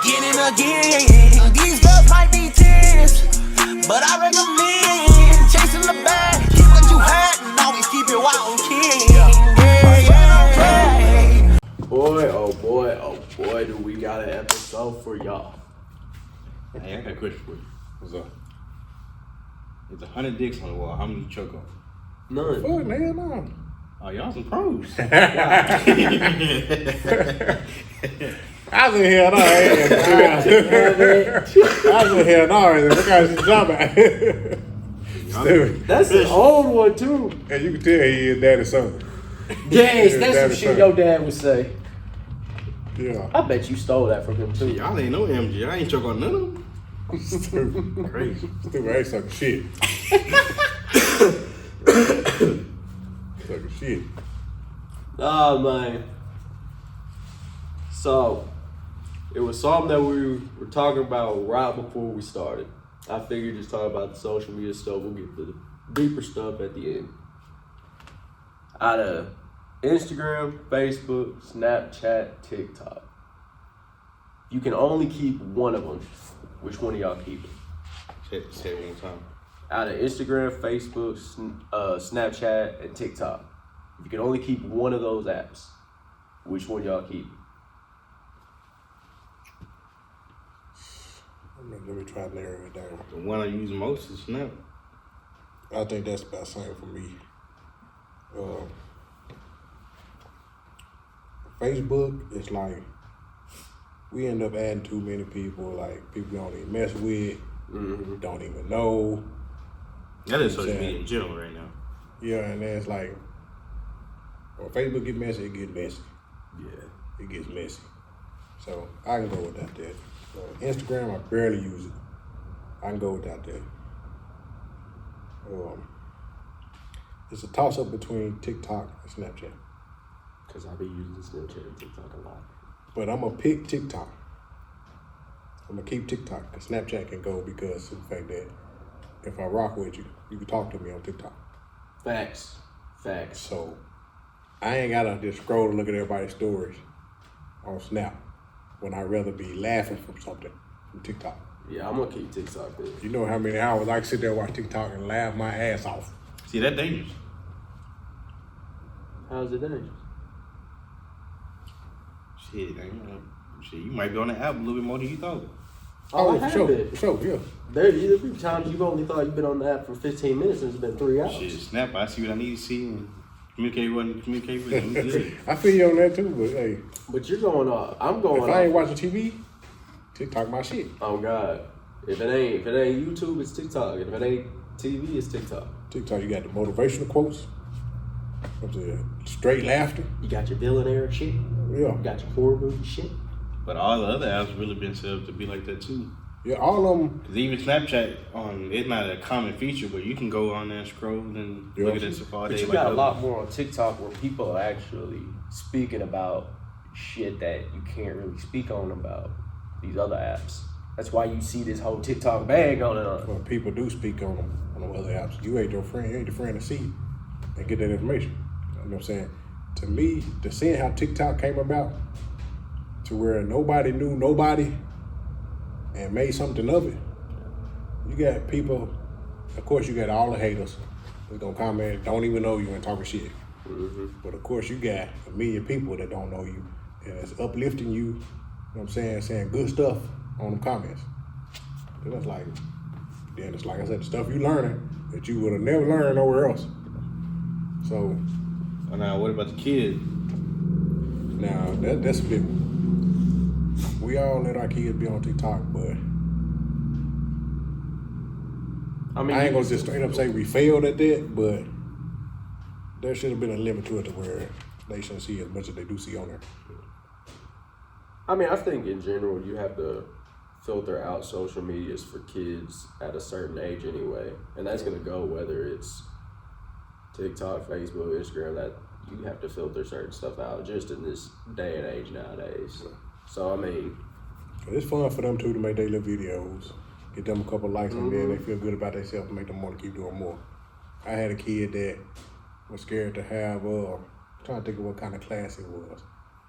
again and again. These girls might be 10s, but I recommend chasing the bag. Keep what you had and always keep it wild and king. Boy, oh boy, do we got an episode for y'all. Hey, I got a question for you. What's up? There's 100 dicks on the wall. How many you choke on? None. Fuck, nigga, no. Oh, y'all some pros. I was in here, no, I was in here, no, look how she's jumping. Stupid. That's an old one too. And you can tell he is daddy's son. Yes, that's some Daddy's shit son. your dad would say. Yeah. I bet you stole that from him too. Y'all ain't no MG. I ain't choke on none of them. Stupid. Crazy. Stupid, I ain't sucking shit. Sucking shit. Oh man. So it was something that we were talking about right before we started. I figured just talk about the social media stuff. We'll get to the deeper stuff at the end. Out of Instagram, Facebook, Snapchat, TikTok. You can only keep one of them. Which one of y'all keeping? Say it one more time. Out of Instagram, Facebook, Snapchat, and TikTok. You can only keep one of those apps. Which one y'all keep? Let me try to narrow it down. The one I use most is Snap. I think that's about the same for me. Facebook, it's like we end up adding too many people, like people don't even mess with, don't even know. That is social media in general right now. Yeah, and then it's like, when Facebook get messy, it gets messy. Yeah. It gets messy. So I can go without that. Instagram, I barely use it. I can go without that. It's a toss-up between TikTok and Snapchat. Because I be using Snapchat and TikTok a lot. But I'm going to pick TikTok. I'm going to keep TikTok because Snapchat can go because of the fact that if I rock with you, you can talk to me on TikTok. Facts. So I ain't got to just scroll and look at everybody's stories on Snap when I'd rather be laughing from something from TikTok. Yeah, I'm going to keep TikTok then. You know how many hours I can sit there and watch TikTok and laugh my ass off. See, that's dangerous. How's it dangerous? Shit, you might be on the app a little bit more than you thought. Oh, for sure, yeah. There be times you've only thought you've been on the app for 15 minutes and it's been 3 hours. Shit, Snap, I see what I need to see and communicate with them. I feel you on that too, but hey. But you're going off. I'm going off. If I ain't watching TV, TikTok my shit. Oh God. If it ain't YouTube, it's TikTok. If it ain't TV, it's TikTok. TikTok, you got the motivational quotes. I'm saying straight laughter. You got your villain era shit. Yeah. You got your horror movie shit. But all the other apps really been set up to be like that too. Yeah, all of them. Cause even Snapchat, it's not a common feature, but you can go on there and scroll and look at this all day. But you got a lot more on TikTok where people are actually speaking about shit that you can't really speak on about these other apps. That's why you see this whole TikTok bag going on. Well, people do speak on them other apps. You ain't your friend. You ain't the friend to see and get that information. You know what I'm saying? To me, to seeing how TikTok came about, to where nobody knew nobody and made something of it. You got people, of course you got all the haters who's gonna comment, don't even know you and talking shit. But of course you got a million people that don't know you and it's uplifting you, you know what I'm saying good stuff on them comments. Then it's like I said, the stuff you learning that you would have never learned nowhere else. So. Now what about the kids? Now that's a big one. We all let our kids be on TikTok, but I ain't gonna just straight up say we failed at that, but there should have been a limit to it to where they shouldn't see as much as they do see on there. I mean, I think in general you have to filter out social medias for kids at a certain age anyway, and that's gonna go whether it's TikTok, Facebook, Instagram. That you have to filter certain stuff out just in this day and age nowadays. So I mean, it's fun for them too to make their little videos, get them a couple likes, and then they feel good about themselves and make them want to keep doing more. I had a kid that was scared to have, trying to think of what kind of class it was.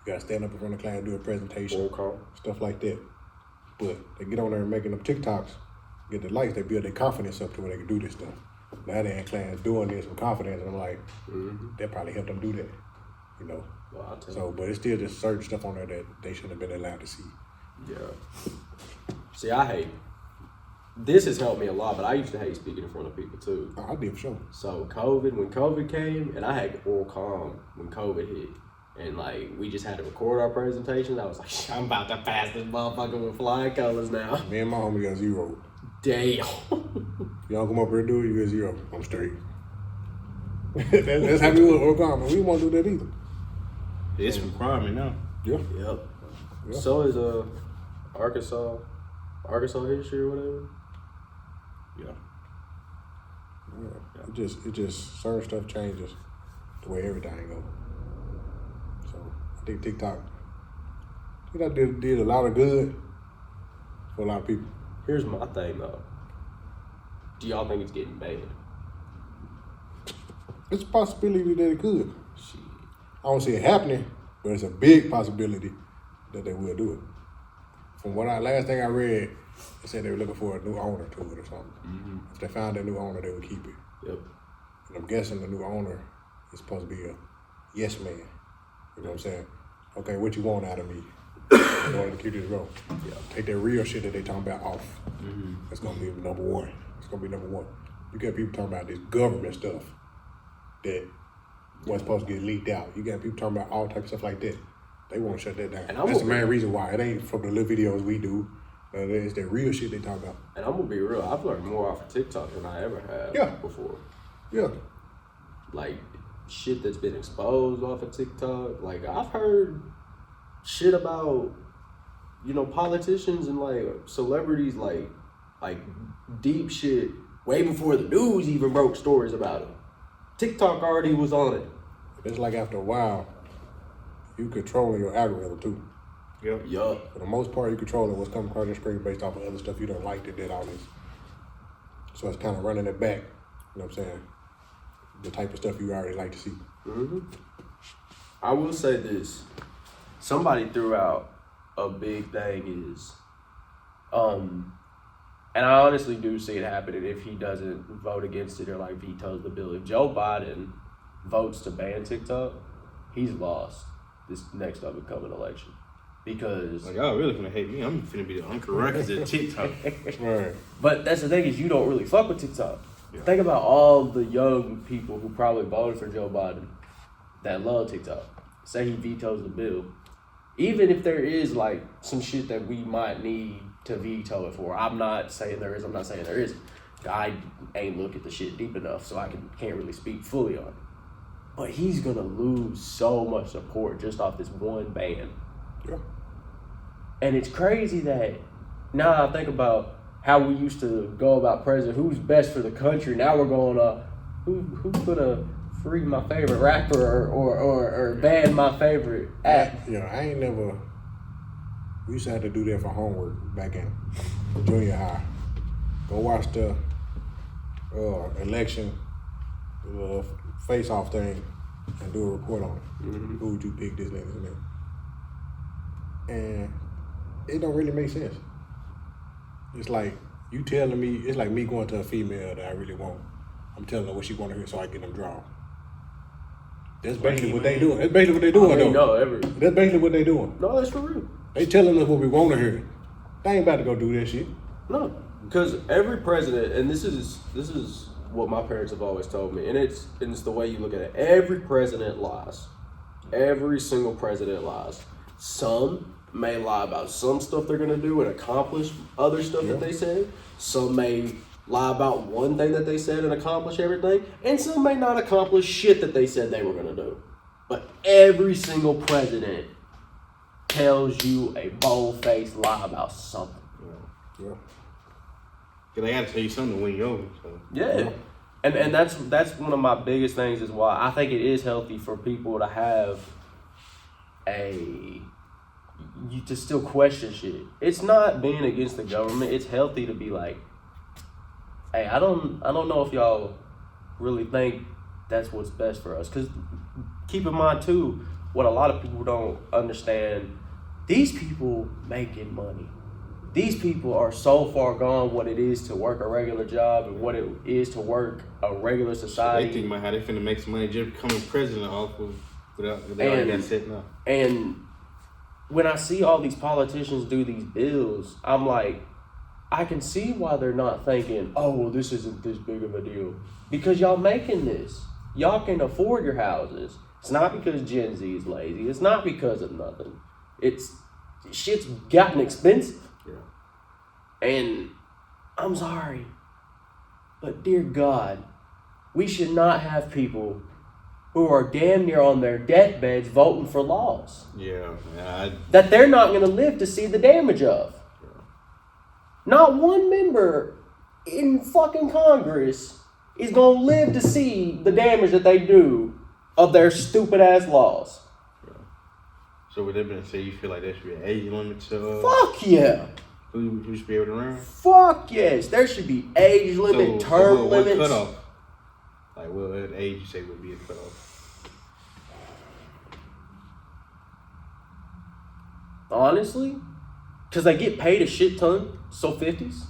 You got to stand up in front of the class and do a presentation, stuff like that. But they get on there and making them TikToks, get the likes, they build their confidence up to where they can do this stuff. Now they're in class doing this with confidence, and I'm like, that probably helped them do that, you know. Well, I'll tell So, but it's still just certain stuff on there that they shouldn't have been allowed to see. Yeah. See, I hate. This has helped me a lot, but I used to hate speaking in front of people too. I did for sure. So when COVID came, and I had oral calm when COVID hit, and like we just had to record our presentations. I was like, I'm about to pass this motherfucker with flying colors now. Me and my homie got 0. Damn. Y'all come up here and do it, you get 0. I'm straight. that's how we was oral calm, and we won't do that either. It's a requirement now. Yeah. Yep. Yeah. So is Arkansas history or whatever. Yeah. Yeah. It just certain stuff changes the way everything goes. So I think TikTok did a lot of good for a lot of people. Here's my thing though. Do y'all think it's getting banned? It's a possibility that it could. Shit. I don't see it happening, but it's a big possibility that they will do it. From what last thing I read, they said they were looking for a new owner to it or something. If they found a new owner, they would keep it. Yep. And I'm guessing the new owner is supposed to be a yes man. You know what I'm saying? Okay, what you want out of me in order to keep this going? Yeah. Take that real shit that they talking about off. That's gonna be number one. It's gonna be number one. You got people talking about this government stuff that wasn't supposed to get leaked out. You got people talking about all types of stuff like that. They want to shut that down. And That's the main reason why. It ain't from the little videos we do. It's that real shit they talk about. And I'm gonna be real. I've learned more off of TikTok than I ever have before. Yeah. Like shit that's been exposed off of TikTok. Like I've heard shit about, politicians and like celebrities, like deep shit way before the news even broke stories about it. TikTok already was on it. It's like after a while, you controlling your algorithm too. Yep. Yup. For the most part, you controlling what's coming across your screen based off of other stuff you don't like that did all this. So it's kind of running it back. You know what I'm saying? The type of stuff you already like to see. I will say this. Somebody threw out a big thing is, and I honestly do see it happening if he doesn't vote against it or like vetoes the bill. If Joe Biden votes to ban TikTok, he's lost this next up and coming election. Because Like, y'all really finna hate me. I'm finna be the Uncle Ruckus at TikTok. Right. but that's the thing is you don't really fuck with TikTok. Yeah. Think about all the young people who probably voted for Joe Biden that love TikTok. Say he vetoes the bill. Even if there is like some shit that we might need to veto it for, I'm not saying there is, I'm not saying there isn't. I ain't look at the shit deep enough, so I can't really speak fully on it. But he's gonna lose so much support just off this one ban. Yeah. And it's crazy that now I think about how we used to go about president, who's best for the country. Now we're going who's gonna free my favorite rapper or ban my favorite act. You know, we used to have to do that for homework back in junior high. Go watch the election face-off thing and do a report on it. Who would you pick, this, that, and that? And it don't really make sense. It's like you telling me, it's like me going to a female that I really want. I'm telling her what she want to hear so I get them drawn. That's basically what they doing. That's basically what they doing, though. That's basically what they doing. No, that's for real. They telling us what we want to hear. They ain't about to go do that shit. No, because every president, and this is what my parents have always told me, and it's the way you look at it. Every president lies. Every single president lies. Some may lie about some stuff they're gonna do and accomplish other stuff that they said. Some may lie about one thing that they said and accomplish everything, and some may not accomplish shit that they said they were gonna do. But every single president tells you a bold-faced lie about something. Yeah. Cause they gotta tell you something to win you over. So. Yeah. And that's one of my biggest things is why I think it is healthy for people to have to still question shit. It's not being against the government. It's healthy to be like, hey, I don't know if y'all really think that's what's best for us. Because keep in mind too, what a lot of people don't understand, these people making money. these people are so far gone what it is to work a regular job and what it is to work a regular They society. think about how they finna make some money just becoming president off of without they already got set now. And when I see all these politicians do these bills, I'm like, I can see why they're not thinking, oh, well, this isn't this big of a deal. Because y'all making this. Y'all can afford your houses. It's not because Gen Z is lazy. It's not because of nothing. It's shit's gotten expensive. Yeah. And I'm sorry, but dear God, we should not have people who are damn near on their deathbeds voting for laws Yeah. that they're not going to live to see the damage of. Not one member in fucking Congress is going to live to see the damage that they do of their stupid ass laws. So with that being said, you feel like there should be an age limit to Fuck yeah. who should be able to run? Fuck yes. There should be age limit, term what limits. cutoff? Like what age you say would be a cutoff? Honestly, because they get paid a shit ton. So 50s,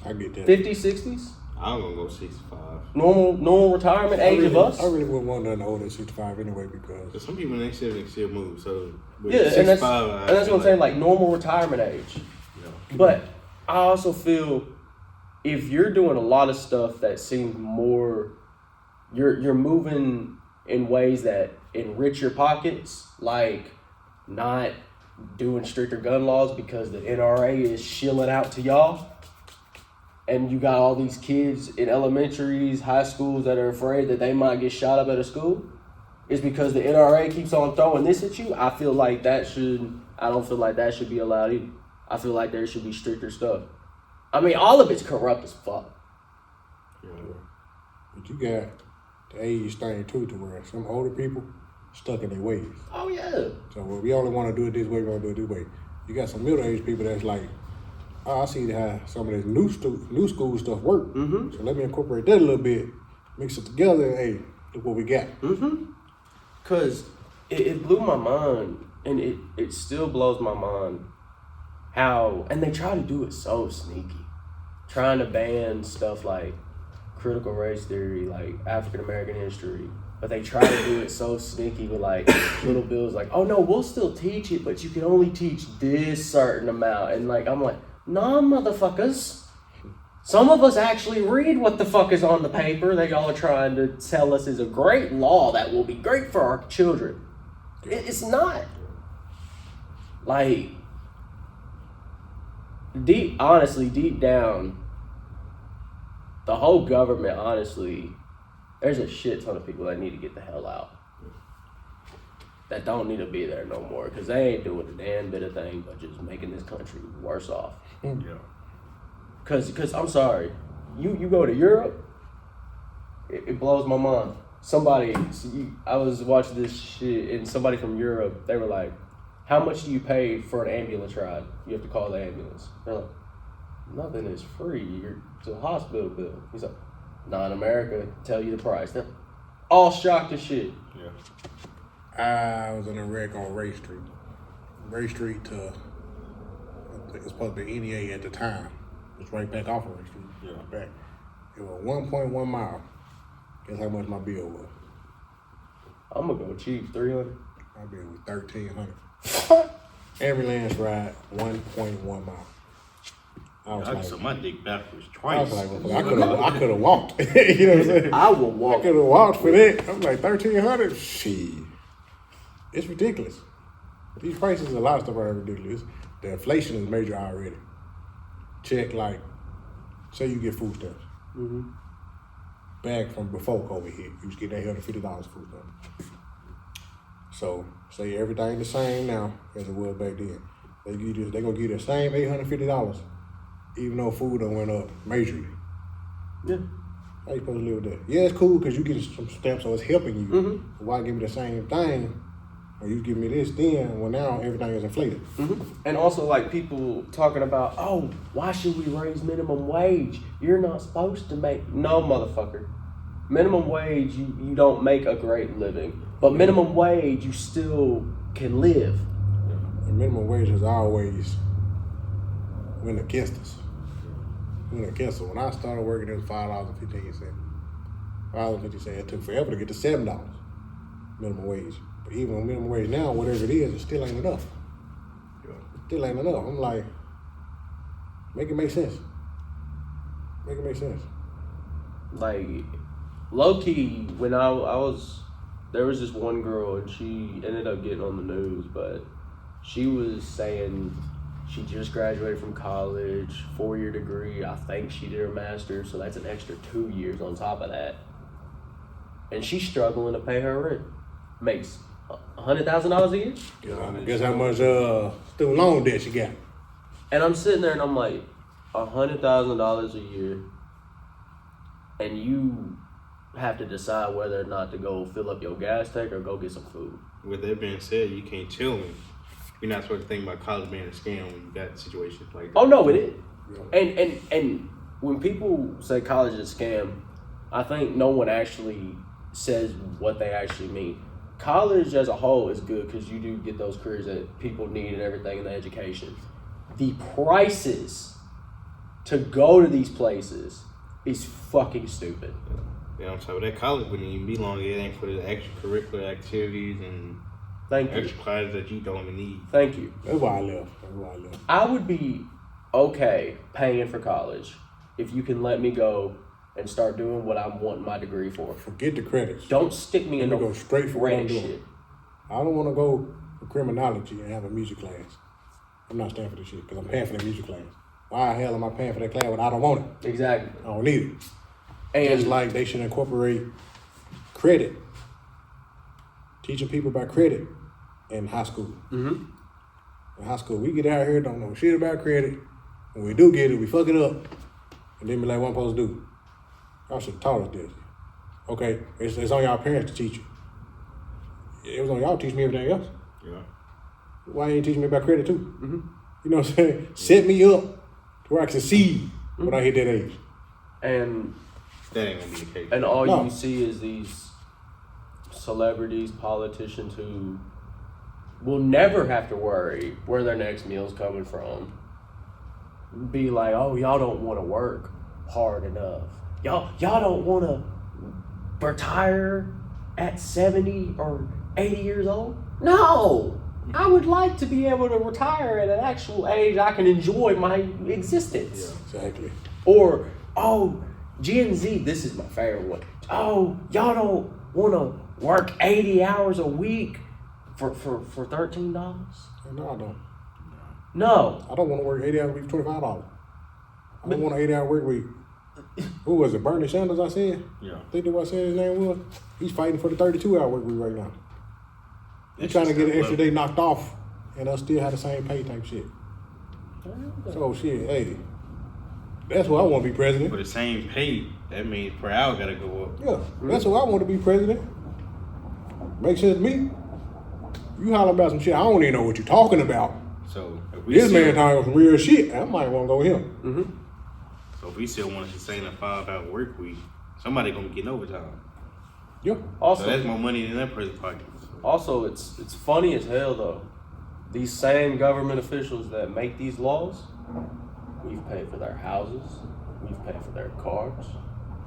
I get that. 50s, 60s. I'm gonna go 65. Normal retirement age of us. I really wouldn't want nothing older than 65 anyway because But some people in their 70s still move. So with Yeah, and that's 65, what I'm saying, like normal retirement age. Yeah. But I also feel if you're doing a lot of stuff that seems more, you're moving in ways that enrich your pockets, like not doing stricter gun laws because the NRA is shilling out to y'all. And you got all these kids in elementaries, high schools that are afraid that they might get shot up at a school. It's because the NRA keeps on throwing this at you. I don't feel like that should be allowed either. I feel like there should be stricter stuff. I mean, all of it's corrupt as fuck. Yeah. but you got the age thing too to where some older people stuck in their ways. Oh, yeah. So well, we only want to do it this way, we want to do it this way. You got some middle-aged people that's like, oh, I see how some of this new school stuff work. Mm-hmm. So let me incorporate that a little bit, mix it together, and hey, look what we got. Mm-hmm. Because it blew my mind, and it still blows my mind how, and they try to do it so sneaky. Trying to ban stuff like critical race theory, like African American history, but they try to do it so sneaky with like little bills like, oh no, we'll still teach it, but you can only teach this certain amount. And like, I'm like, nah, motherfuckers. Some of us actually read what the fuck is on the paper that y'all are trying to tell us is a great law that will be great for our children. It's not. Like, deep down, the whole government, honestly, there's a shit ton of people that need to get the hell out. That don't need to be there no more, because they ain't doing a damn bit of thing but just making this country worse off. Yeah. Cause I'm sorry, you go to Europe, it blows my mind. I was watching this shit and somebody from Europe, they were like, how much do you pay for an ambulance ride? You have to call the ambulance. They're like, nothing is free. It's a hospital bill. He's like, nah, in America, tell you the price. They're all shocked as shit. Yeah. I was in a wreck on Ray Street. Ray Street to, I think it's supposed to be NEA at the time. It's right back off of Ray Street. Yeah. Back. It was 1.1 mile. Guess how much my bill was? I'm gonna go cheap, 300. My bill was $1,300. Ambulance ride 1.1 mile. I was I like, saw my dick backwards I twice. was like, well, I could have walked. You know what I'm saying? I will I walk. could have walked for that. I'm like, $1,300? Shit. It's ridiculous. These prices, a lot of stuff are ridiculous. The inflation is major already. Check, like, say you get food stamps. Mm-hmm. Back from before COVID hit, you was getting $850 food stamps. So, say everything the same now as it was back then. They gonna give you the same $850, even though food done went up majorly. Yeah. How you supposed to live with that? Yeah, it's cool because you get some stamps, so it's helping you. Mm-hmm. Why give me the same thing? Or you give me this then, well now everything is inflated. Mm-hmm. And also, like, people talking about, oh, why should we raise minimum wage? You're not supposed to make... No, motherfucker. Minimum wage, you don't make a great living. But minimum wage, you still can live. The minimum wage is always went against us. When I started working, it was $5.15. $5.50. It took forever to get to $7 minimum wage. But even on minimum wage now, whatever it is, it still ain't enough. Yeah. It still ain't enough. I'm like, make it make sense. Make it make sense. Like, low key, when I was, there was this one girl and she ended up getting on the news, but she was saying she just graduated from college, 4-year degree. I think she did her master's, so that's an extra 2 years on top of that. And she's struggling to pay her rent. Makes $100,000 a year. Guess how much student loan debt she got? And I'm sitting there and I'm like, $100,000 a year, and you have to decide whether or not to go fill up your gas tank or go get some food. With that being said, you can't tell me you're not supposed to think about college being a scam when you got situations like that. Oh no, it is. And when people say college is a scam, I think no one actually says what they actually mean. College as a whole is good because you do get those careers that people need and everything in the education. The prices to go to these places is fucking stupid. Yeah, I'm sorry, that college wouldn't even be long. It ain't for the extracurricular activities and Thank you. extra classes that you don't even need. Thank you. That's why I left. I would be okay paying for college if you can let me go and start doing what I'm wanting my degree for. Forget the credits. Don't stick me in Let me no go straight for what I'm credit doing. shit. I don't want to go for criminology and have a music class. I'm not staying for this shit because I'm paying for that music class. Why the hell am I paying for that class when I don't want it? Exactly. I don't need it. And Just like they should incorporate credit, teaching people about credit in high school. Mm-hmm. In high school, we get out here, don't know shit about credit. When we do get it, we fuck it up. And then be like, what I'm supposed to do? Y'all should have taught us this. Okay, it's on y'all parents to teach you. It was on y'all to teach me everything else. Yeah. Why ain't you teaching me about credit too? Mm-hmm. You know what I'm saying? Set me up to where I can succeed when I hit that age. and That ain't gonna be the case. and all No. you see is these celebrities, politicians who will never have to worry where their next meal's coming from. Be like, oh, y'all don't want to work hard enough. Y'all don't want to retire at 70 or 80 years old? No! I would like to be able to retire at an actual age I can enjoy my existence. Exactly. Or, oh, Gen Z, this is my favorite one. Oh, y'all don't want to work 80 hours a week for $13? No, I don't. No. I don't want to work 80 hours a week for $25. I don't want an 8-hour work week. Who was it? Bernie Sanders, I said? Yeah. I think that's what I said his name was. He's fighting for the 32-hour work week right now. He's trying to get an extra day knocked off and us still have the same pay type shit. So shit, hey, that's what I want to be president. For the same pay, that means per hour gotta go up. Yeah, that's what I want to be president. Make sense to me. You holler about some shit, I don't even know what you're talking about. So if we This still, man talking some real shit, I might want to go with him. so if we still want to sustain a 5-hour work week, somebody gonna be getting overtime. Yeah. Also, So that's more money in that person's pocket. Also, it's funny as hell though. These same government officials that make these laws, we've paid for their houses, we've paid for their cars,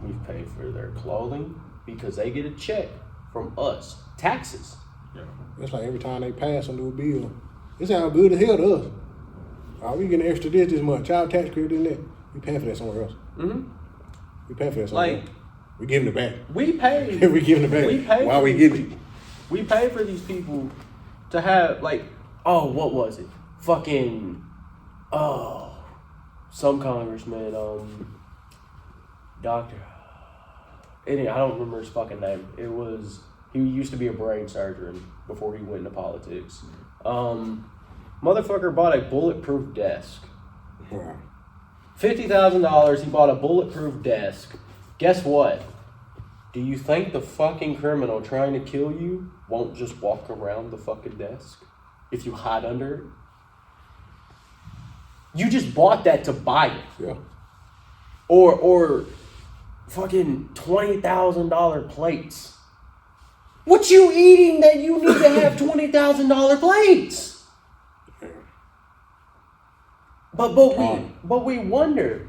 we've paid for their clothing because they get a check from us, taxes. Yeah. It's like every time they pass a new bill, it sounds good as hell to us. We getting extra this much, child tax credit and that. We paying for that somewhere else. Mm-hmm. We paying for that somewhere Like else. We giving it back. we pay. We giving it back. We pay. Why for we these getting it? people. We pay for these people to have like, oh, what was it? Fucking, some congressman, doctor. Anyway, I don't remember his fucking name. He used to be a brain surgeon before he went into politics. Motherfucker bought a bulletproof desk. Wow. $50,000, he bought a bulletproof desk. Guess what? Do you think the fucking criminal trying to kill you won't just walk around the fucking desk if you hide under it? You just bought that to buy it. Yeah. Or fucking $20,000 plates. What you eating that you need to have $20,000 plates? But we wonder.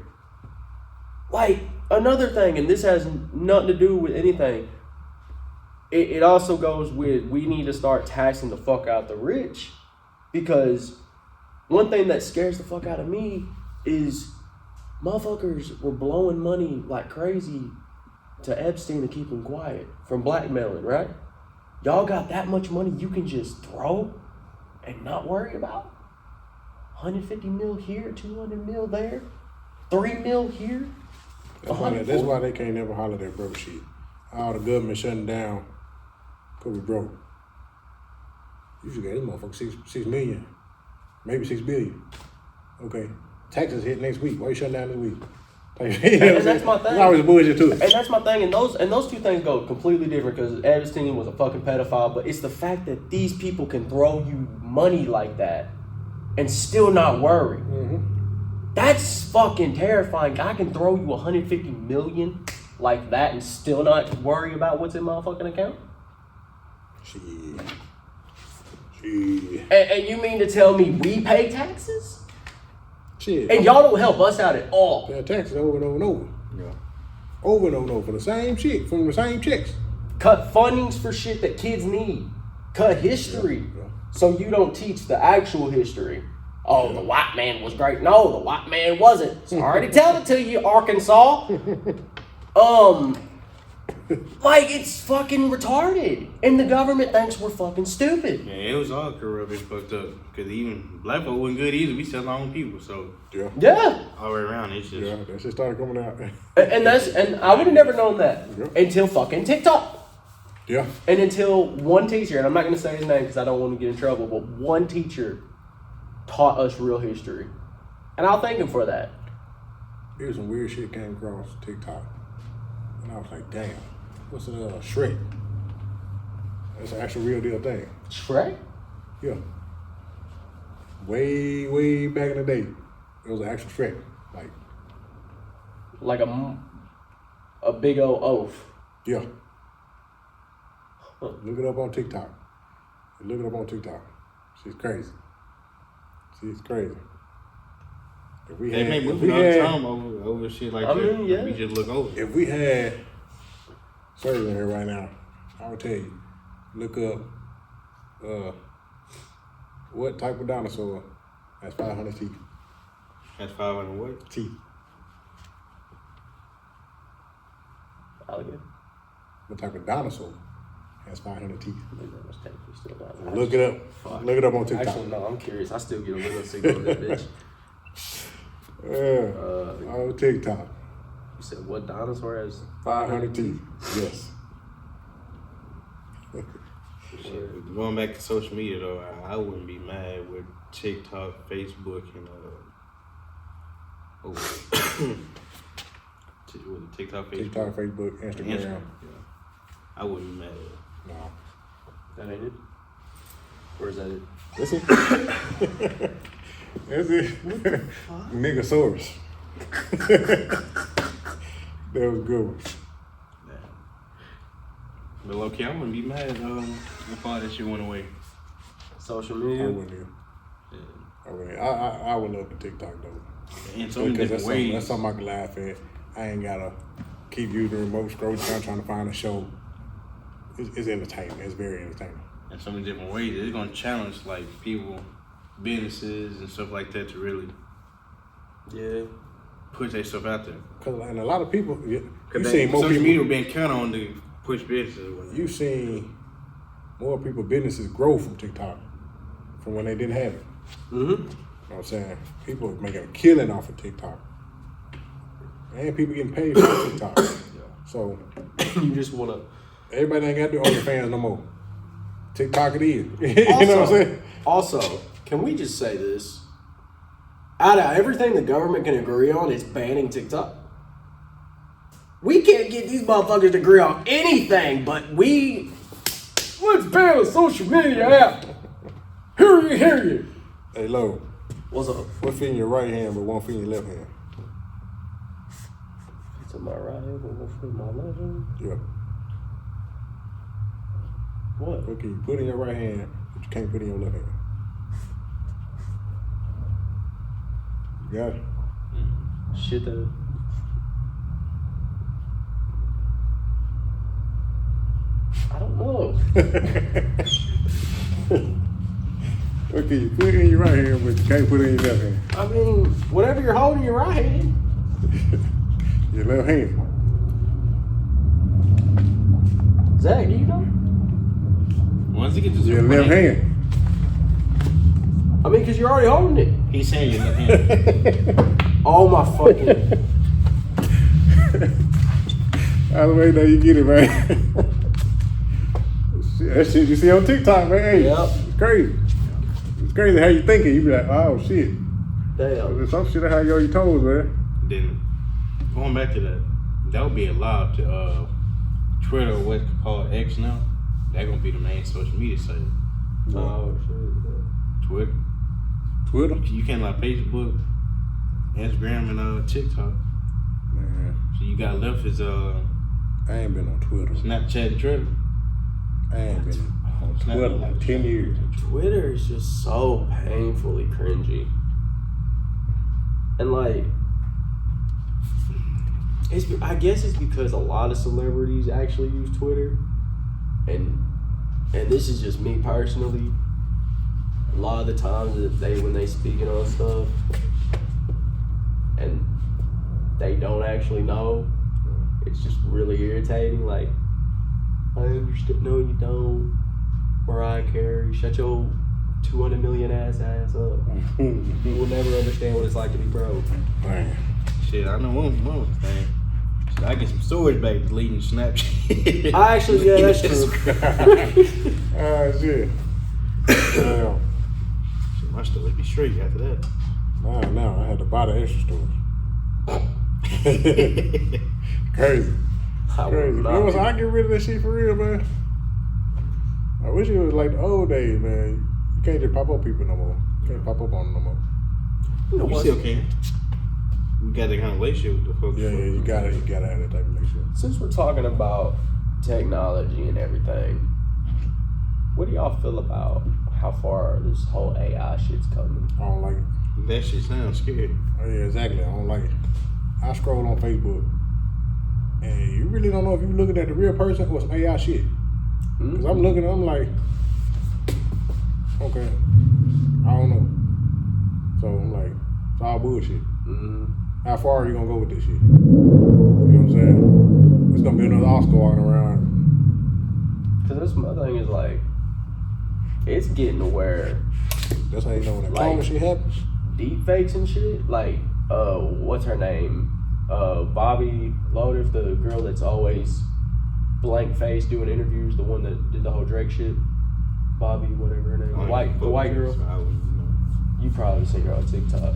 Like, another thing, and this has nothing to do with anything. It also goes with, we need to start taxing the fuck out the rich, because one thing that scares the fuck out of me is motherfuckers were blowing money like crazy to Epstein to keep him quiet from blackmailing, right? Y'all got that much money you can just throw and not worry about? 150 mil here, 200 mil there, 3 mil here. That's why they can't never holler that broke shit. All the government shutting down because we broke. You should get this motherfucker 6 million, maybe 6 billion. Okay, taxes hit next week. Why you shutting down this week? And that's my thing. It's always bullshit too. And that's my thing. And those two things go completely different, because Epstein was a fucking pedophile. But it's the fact that these people can throw you money like that and still not worry. Mm-hmm. That's fucking terrifying. I can throw you 150 million like that and still not worry about what's in my fucking account. Shit. And you mean to tell me we pay taxes? Shit. And y'all don't help us out at all. Pay taxes over and over and over. Yeah. Over and over and over for the same shit, from the same checks. Cut fundings for shit that kids need. Cut history. Yeah. So you don't teach the actual history. Oh, the white man was great. No, the white man wasn't. Sorry to tell it to you, Arkansas. Like, it's fucking retarded. And the government thinks we're fucking stupid. Yeah, it was all corrupt and fucked up. Because even black folk wasn't good either. We still our own people. So Yeah. Yeah. all the way around, it's just. Yeah, that shit started coming out. And I would have never known that until fucking TikTok. Yeah. And until one teacher, and I'm not going to say his name because I don't want to get in trouble, but one teacher taught us real history. And I'll thank him for that. There was some weird shit came across TikTok. And I was like, damn, what's Shrek? That's an actual real deal thing. Shrek? Yeah. Way, way back in the day, it was an actual Shrek. Like a big old oaf. Yeah. Look it up on TikTok. Look it up on TikTok. She's crazy. She's crazy. If we They had, make if movies we all the had, time over shit like I that. mean, yeah. We just look over. if we had surgery in here right now, I would tell you, look up what type of dinosaur has 500 teeth. That's 500 what? Teeth. Alligator. What type of dinosaur has 500 teeth? Maybe that was technically still not. Look it up. Fuck. Look it up on TikTok. Actually, no, I'm curious. I still get a little signal of that bitch. Yeah. On TikTok. You said what dinosaur has 500 teeth. Yes. Shit, going back to social media though, I wouldn't be mad with TikTok, Facebook, and TikTok, Facebook, TikTok, Facebook, Instagram. Yeah. I wouldn't be mad. No. That ain't it? Or is that it? That's it. That's it. Niggasaurus. That was good one. But low key, I wouldn't be mad if all that shit went away. Social I media? wouldn't either. Yeah. I wouldn't. I would love the TikTok though. In so many Because different ways. that's something I can laugh at. I ain't gotta keep using the remote scroll down trying to find a show. It's entertainment. It's very entertaining. In so many different ways. It's gonna challenge like people, businesses and stuff like that to really Yeah. push their stuff out there. And a lot of people, you Cause seen more social media people. being counted on to push businesses. You seen more people businesses grow from TikTok from when they didn't have it. Mm-hmm. You know what I'm saying? People are making a killing off of TikTok. And people getting paid for TikTok. So You just want to. everybody ain't got their OnlyFans no more. TikTok it is. You know what I'm saying? Also, can we just say this? Out of everything the government can agree on, is banning TikTok. We can't get these motherfuckers to agree on anything, but let's ban a social media app. Hear you. Hey, Lo, What's up? what fit in your right hand but won't fit in your left hand? To my right hand, but won't fit my left hand. Yeah. What? What can you put in your right hand but you can't put in your left hand? You got it. Shit that. I don't know. What can you put in your right hand, but you can't put it in your left hand? I mean, whatever you're holding in your right hand. Your left hand. Zach, do you know? Once he gets to Your left hand. I mean, because you're already holding it. He's saying your left hand. Oh my fucking. Either way, now you get it, man. That shit you see on TikTok, man. Hey, Yep. It's crazy. It's crazy how you thinking. You be like, oh shit. Damn. Some shit how you on your toes, man. Then going back to that would be allowed to Twitter or what's called X now. That gonna be the main social media site. Oh shit. Twitter. Twitter? You can't like Facebook, Instagram, and TikTok. Man, So you got left is I ain't been on Twitter. Snapchat and Twitter. I ain't been on Twitter like 10 years. Twitter is just so painfully cringy. And like, I guess it's because a lot of celebrities actually use Twitter, and this is just me personally. A lot of the times that when they speaking on stuff, and they don't actually know, it's just really irritating. Like, I understand. No, you don't. Mariah Carey, shut your 200 million ass up. You will never understand what it's like to be broke. Man. Shit, I know one thing. Shit, I get some storage back deleting Snapchat. I actually, yeah, that's true. Ah, shit. Damn. Shit, my storage be straight after that. Now, I had to buy the extra storage. Crazy. I will Crazy. not Man, was be- I get rid of that shit for real, man? I wish it was like the old days, man. You can't just pop up people no more. You can't pop up on them no more. You know You what? still can. You got that kind of relationship with the folks. Yeah, you gotta have that type of relationship. Since we're talking about technology and everything, what do y'all feel about how far this whole AI shit's coming? I don't like it. That shit sounds scary. Oh, yeah, exactly. I don't like it. I scroll on Facebook, and you really don't know if you're looking at the real person or some AI shit. Because I'm looking, I'm like, okay, I don't know. So I'm like, it's all bullshit. Mm-hmm. How far are you gonna go with this shit? You know what I'm saying? It's gonna be another Oscar walking around. Because that's my thing is like, it's getting to where That's how you know when that Like- clone shit happens. deep fakes and shit, like, what's her name? Bobby Loader, the girl that's always blank face doing interviews, the one that did the whole Drake shit. Bobby, whatever her name. The white girl. You probably seen her on TikTok.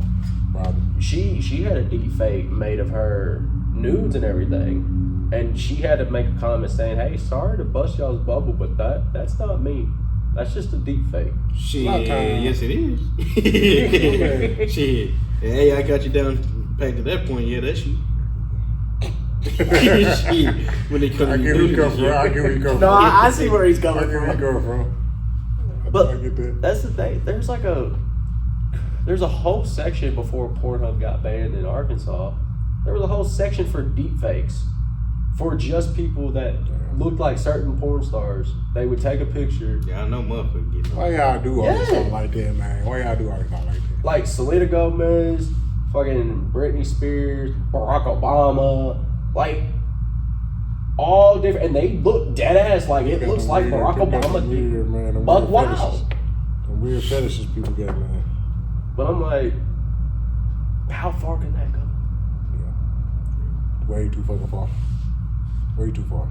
Probably. She had a deep fake made of her nudes and everything, and she had to make a comment saying, "Hey, sorry to bust y'all's bubble, but that's not me. That's just a deep fake." Shit, My time. yes it is. Shit. Hey, I got you down back to that point, yeah, that's you. Shit. When they come I get where you come from. I get where you come from. No, I see where he's I coming get where you from. come from. But I get that. that's the thing. There's a whole section before Pornhub got banned in Arkansas. There was a whole section for deep fakes, for just people that looked like certain porn stars. They would take a picture, Yeah, I know motherfucker getting Why y'all do all Yeah. something like that, man? Why y'all do all something like that? like Selena Gomez, fucking Britney Spears, Barack Obama, like all different, and they look dead ass like it looks like Barack Obama did. Weird, man. Them But weird wow. fetishes. Them weird fetishes people got, man. But I'm like, how far can that go? Yeah. Way too fucking far. Way too far.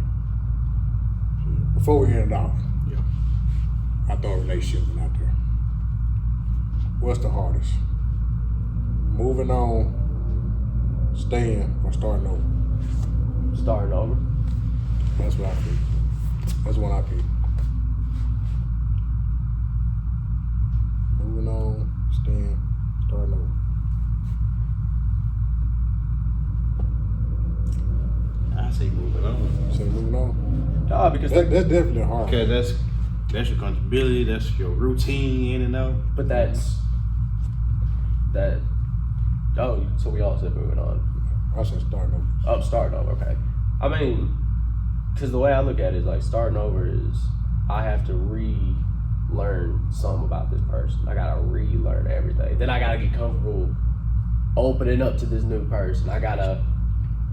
Before we end it off, Yeah. I thought relationship went out there. What's the hardest? Moving on, staying, or starting over? Starting over. That's what I feel. That's what I feel. Moving on, staying, starting over. I say moving on. So moving on. Nah, because That's definitely hard. Because that's your comfortability, that's your routine in and out. but that's Oh, so we all said moving on. I said starting over. Oh, starting over, okay. I mean, because the way I look at it is like starting over is I have to relearn something about this person. I gotta relearn everything. Then I gotta get comfortable opening up to this new person. I gotta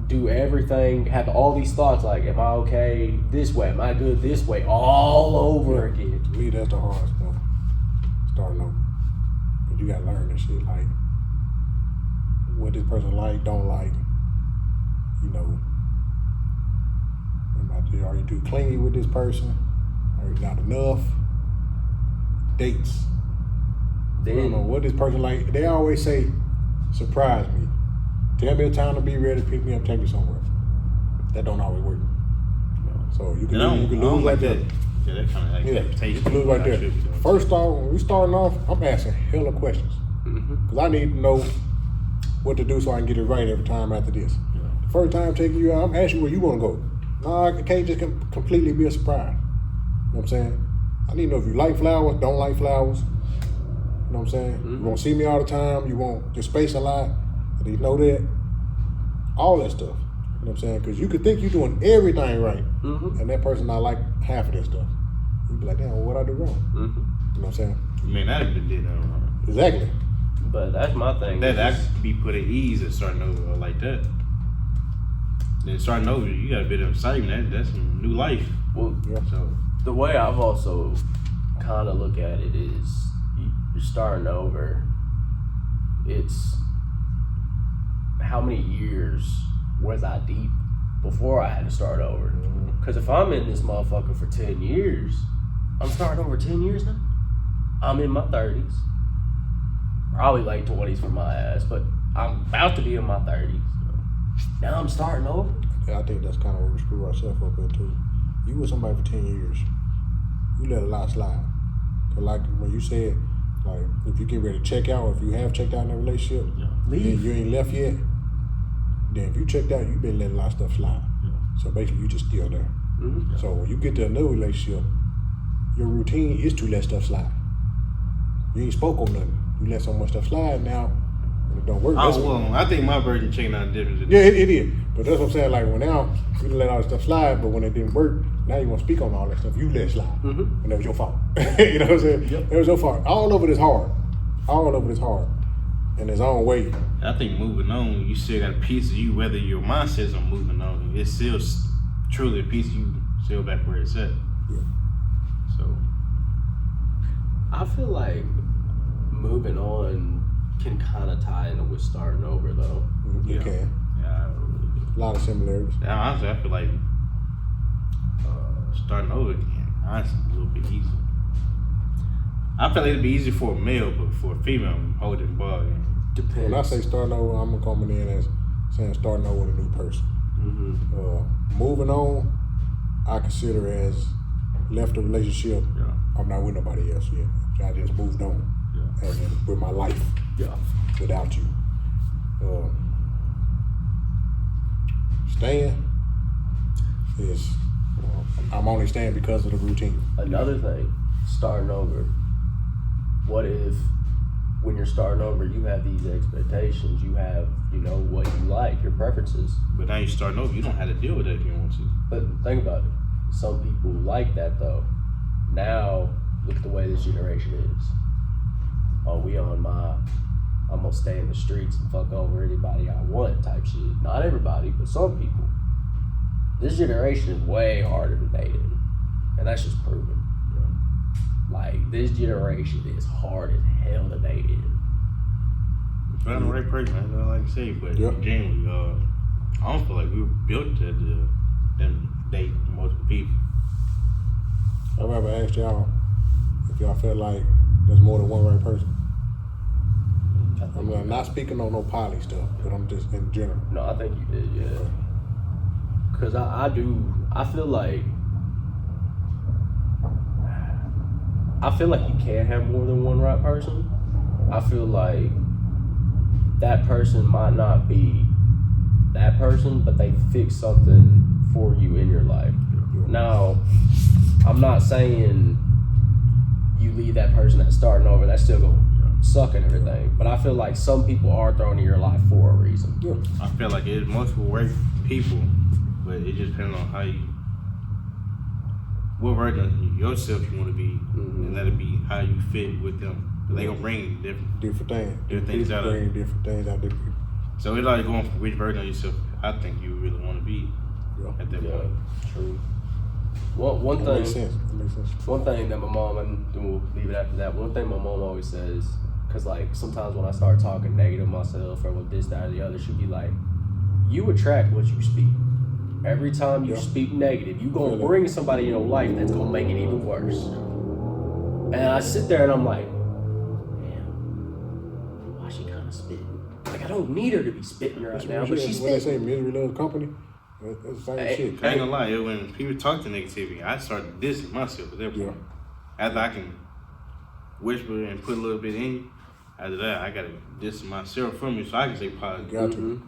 do everything, have all these thoughts like, am I okay this way? Am I good this way? All over again. To me, that's the hardest stuff. Starting over. But you gotta learn this shit, like what this person like, don't like. You know, are you too clingy with this person? Are you not enough? Dates. I don't know what this person like. They always say, surprise me. Tell me a time to be ready to pick me up, take me somewhere. That don't always work. So you can lose right there. Yeah, that kind of like You can lose right there. First off, when we starting off, I'm asking hella questions. Because I need to know what to do so I can get it right every time after this. Yeah. The first time I'm taking you out, I'm asking you where you want to go. No, it can't just completely be a surprise. You know what I'm saying? I need to know if you like flowers, don't like flowers. You know what I'm saying? You won't see me all the time. You won't just space a lot. I need to know that. All that stuff. You know what I'm saying? Because you could think you're doing everything right, and that person not like half of that stuff. You'd be like, damn, well, what I do wrong? You know what I'm saying? Man, I didn't did nothing wrong. Exactly. But that's my thing. That could be put at ease and starting over like that. Then starting over, you got a bit of excitement. That's some new life. Well, Yeah. So the way I've also kind of look at it is you're starting over. It's how many years was I deep before I had to start over? Because if I'm in this motherfucker for 10 years, I'm starting over 10 years now. I'm in my 30s. Probably late 20s for my ass, but I'm about to be in my 30s. Now I'm starting over. Yeah, I think that's kind of what we screw ourselves up into. You with somebody for 10 years, you let a lot slide. Cause like when you said, like if you get ready to check out, or if you have checked out in a relationship, Leave. and you ain't left yet, then if you checked out, you've been letting a lot of stuff slide. So basically, you just still there. So when you get to a new relationship, your routine is to let stuff slide. You ain't spoke on nothing. You let so much stuff slide now, and it don't work. That's I think my version checking out different. yeah, it is. But that's what I'm saying. Like when now you let all this stuff slide, but when it didn't work, now you want to speak on all that stuff you let slide, and that was your fault. You know what I'm saying? It was your fault. All of it is hard. All of it is hard, in its own way. I think moving on, you still got a piece of you, whether your mindset's on moving on, it's still truly a piece of you still back where it's at. Yeah. So I feel like moving on can kind of tie into with starting over, though. You can. yeah, A lot of similarities. honestly, I feel like starting over again, honestly, a little bit easier. I feel like it'd be easier for a male, but for a female, I'm holding the ball. Depends. When I say starting over, I'm coming in as saying starting over with a new person. Moving on, I consider as left a relationship. Yeah. I'm not with nobody else yet. I just moved on, Yeah. and then with my life Yeah. without you. Staying is I'm only staying because of the routine. Another thing, starting over. What if when you're starting over, you have these expectations, you have, what you like, your preferences. But now you're starting over, you don't have to deal with that if you don't want to. But think about it. Some people like that though. Now, look at the way this generation is. Oh, I'm gonna stay in the streets and fuck over anybody I want type shit. Not everybody, but some people. This generation is way harder to date in. And that's just proven. Like, this generation is hard as hell to date in. Find the right person, that's all I can say. But Yeah. generally, I don't feel like we were built to date multiple people. I've ever asked y'all if y'all feel like there's more than one right person. I'm not speaking on no poly stuff, but I'm just in general. No, I think you did, yeah. Cause I feel like you can't have more than one right person. I feel like that person might not be that person, but they fix something for you in your life. Now, I'm not saying you leave that person that's starting over, that's still gonna suck and everything. But I feel like some people are thrown in your life for a reason. Yeah. I feel like it's multiple right people, but it just depends on how you, what version of yourself you want to be, and that'll be how you fit with them. They gonna bring Different things. Different things out of bring it. different things out of people. So it's like going for which version of yourself I think you really want to be Yeah. at that Yeah, point. true. One That makes thing. sense. That makes sense. One thing that my mom, and we'll leave it after that. One thing my mom always says, because like sometimes when I start talking negative myself or with this, that, or the other, she'll be like, "You attract what you speak. Every time you Yeah. speak negative, you gonna Feel it. bring somebody in your life that's gonna make it even worse." And I sit there and I'm like, "Damn, why she kind of spitting? Like I don't need her to be spitting right now, but she's When they spitting." say misery loves company, that's the same Hey, shit. I ain't gonna lie, when people talk to negativity, I start dissing myself at that point. Yeah. After I can whisper and put a little bit in you, after that, I gotta diss myself from it so I can say positive. Got to.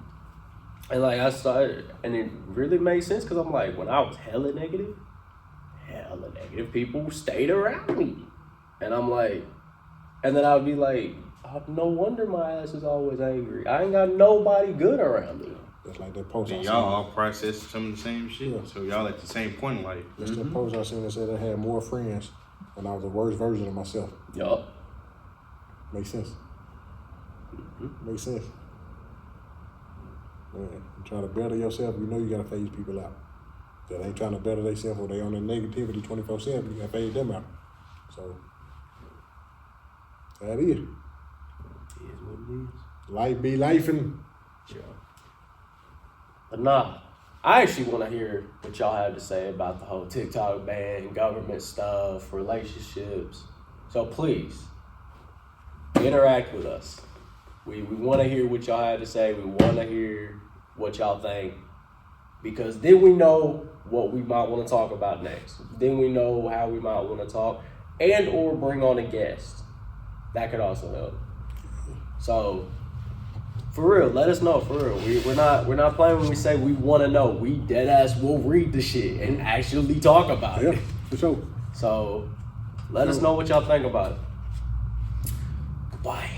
And like I started, and it really made sense because I'm like, when I was hella negative, people stayed around me, and I'm like, and then I would be like, oh, no wonder my ass is always angry. I ain't got nobody good around me. That's like that post I And seen. y'all all process some of the same shit, Yeah. so y'all at the same point in life. That's that post I seen that said I had more friends when I was the worst version of myself. Yup. Makes sense. Makes sense. Man, you trying to better yourself, you know you gotta phase people out. That ain't trying to better themselves or they on the negativity 24/7, you gotta phase them out. So that is. It is what it is. Life be lifing. Yeah. But nah, I actually want to hear what y'all have to say about the whole TikTok ban, government stuff, relationships. So please, interact with us. We want to hear what y'all have to say. We want to hear what y'all think. Because then we know what we might want to talk about next. Then we know how we might want to talk and or bring on a guest. That could also help. So, for real, let us know. For real, we're not playing when we say we want to know. We dead ass will read the shit and actually talk about Yeah, it. for sure. So, let us know what y'all think about it. Goodbye.